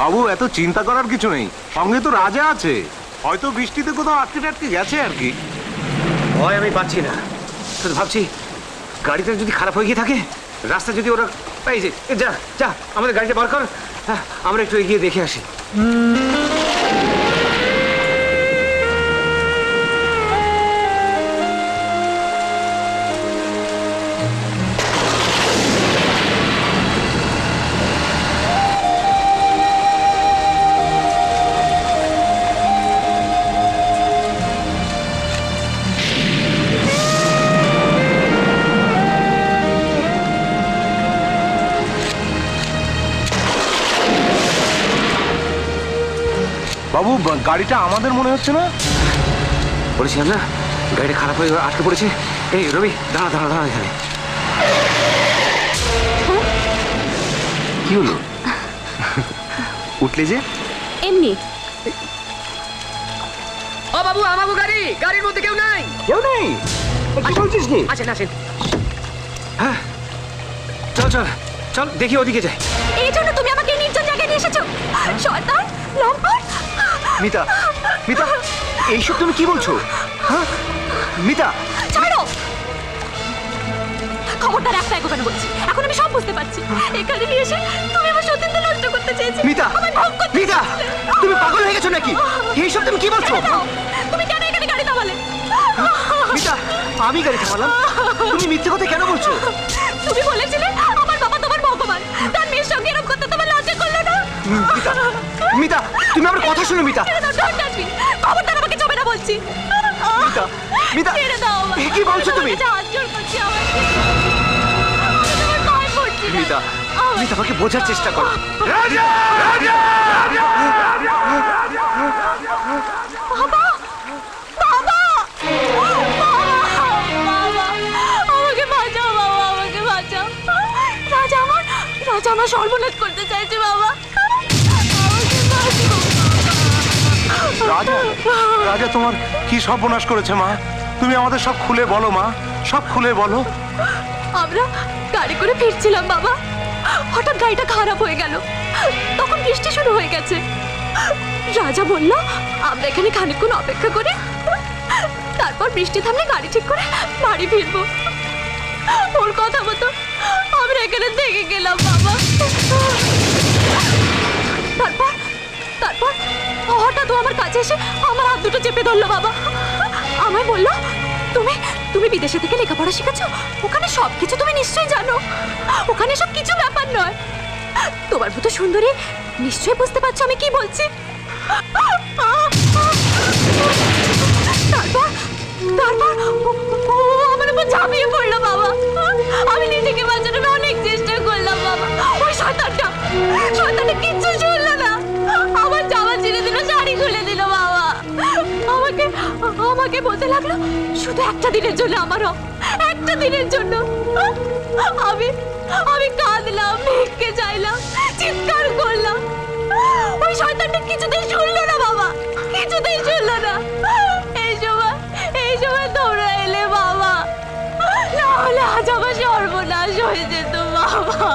বাবু এত চিন্তা করার কিছু নেই, সঙ্গে তো রাজা আছে, হয়তো বৃষ্টিতে কোথাও আটকে টাটকে গেছে আর কি। ভয় আমি পাচ্ছি না, তো ভাবছি গাড়িটা যদি খারাপ হয়ে গিয়ে থাকে, রাস্তা যদি ওরা এই যে যা যা আমাদের গাড়িটা বার কর, হ্যাঁ আমরা একটু এগিয়ে দেখে আসি। বাবু গাড়িটা আমাদের মনে হচ্ছে না? বলেছিলাম না গাড়িটা খারাপ হয়ে আটকে পড়েছে। এই রবি দাঁড়া দাঁড়া দাঁড়া এখানে। কি হলো? উঠলে যে? এমনি। ও বাবু, আমাগো গাড়ি, গাড়ির মধ্যে কেউ নাই। কেউ নেই? কি বলছিস কি? আসেন আসেন। হ্যাঁ চল চল চল দেখি ওদিকে যাই। এই জন্য তুমি আমাকে নির্জন জায়গায় নিয়ে এসেছো? শয়তান, লম্পট। মিতা, মিতা এইসব তুমি কি বলছো? হ্যাঁ মিতা, ছাড়ো। খবরদার একটা এগোবেন বলছি। এখন আমি সব বুঝতে পারছি। এখানে নিয়ে এসে তুমি আমার সতীত্ব নষ্ট করতে চেয়েছিলে। মিতা, মিতা তুমি পাগল হয়ে গেছো নাকি? এইসব তুমি কি বলছো? তুমি কেন এখানে গাড়ি থামালে? মিতা, আমি গাড়ি থামালাম? তুমি মিথ্যে কথা কেন বলছো? তুমি বলেছিলে আমার বাবা তোমার ভগবান, তার মেয়ের সঙ্গে এরকম করতে তোমার লজ্জা করলো না? মিতা, মিতা তুমি আমার কথা শোনো মিতা। ছেড়ে দাও, ডোন্ট টাচ মি। খবরদার আমাকে ছবে না বলছি। মিতা, মিতা ছেড়ে দাও আমাকে। কি বলছো তুমি? আমি হাত জোড় করছি আমাকে। আমি তোমার পায়ে পড়ছি না। মিতা, মিতা আমাকে বোঝার চেষ্টা করো। রাজা! রাজা! বাবা! বাবা! বাবা! আমাকে বাঁচাও বাবা, আমাকে বাঁচাও। রাজা আমার সর্বনাশ করতে চাইছে বাবা। আমাকে বাঁচাও। রাজা, রাজা তোমার কি সর্বনাশ করেছে মা? তুমি আমাদের সব খুলে বলো মা, সব খুলে বলো। আমরা গাড়ি করে ফিরছিলাম বাবা, হঠাৎ গাড়িটা খারাপ হয়ে গেল। তখন বৃষ্টি শুরু হয়ে গেছে। রাজা বলল আমরা এখানে খানিকক্ষণ অপেক্ষা করি, তারপর বৃষ্টি থামলে গাড়ি ঠিক করে বাড়ি ফিরবো। ওর কথা মতো আমরা এখানে থেকে গেলাম বাবা। তারপর তারপর হঠাৎ ও আমার কাছে এসে আমার হাত দুটো চেপে ধরলো বাবা। আমায় বললো তুমি তুমি বিদেশে থেকে লেখাপড়া শিখেছো, ওখানে সবকিছু তুমি নিশ্চয়ই জানো, ওখানে সব কিছু ব্যাপার নয়। তোমার মতো সুন্দরী নিশ্চয়ই বুঝতে পারছো আমি কি বলছি। তারপর তারপর ও আমার উপর ঝাঁপিয়ে পড়লো বাবা। আমি নিজেকে বাঁচানোর অনেক চেষ্টা করলাম বাবা। ওই শয়তানটা কিচ্ছু শুনলো না, আমার জামা ছিঁড়ে দিল, শাড়ি খুলে দিল বাবা। আমাকে আমাকে বলতে লাগলো শুধু একটা দিনের জন্য, আমারও একটা দিনের জন্য। আমি আমি কাঁদলাম, ভিক্ষে চাইলাম, চিৎকার করলাম। ওই শয়তানটা কিছুতেই শুনলো না বাবা, কিছুতেই শুনলো না। এই সময় তোমরা এলে বাবা, না হলে আজ আমার সর্বনাশ হয়ে যেত বাবা।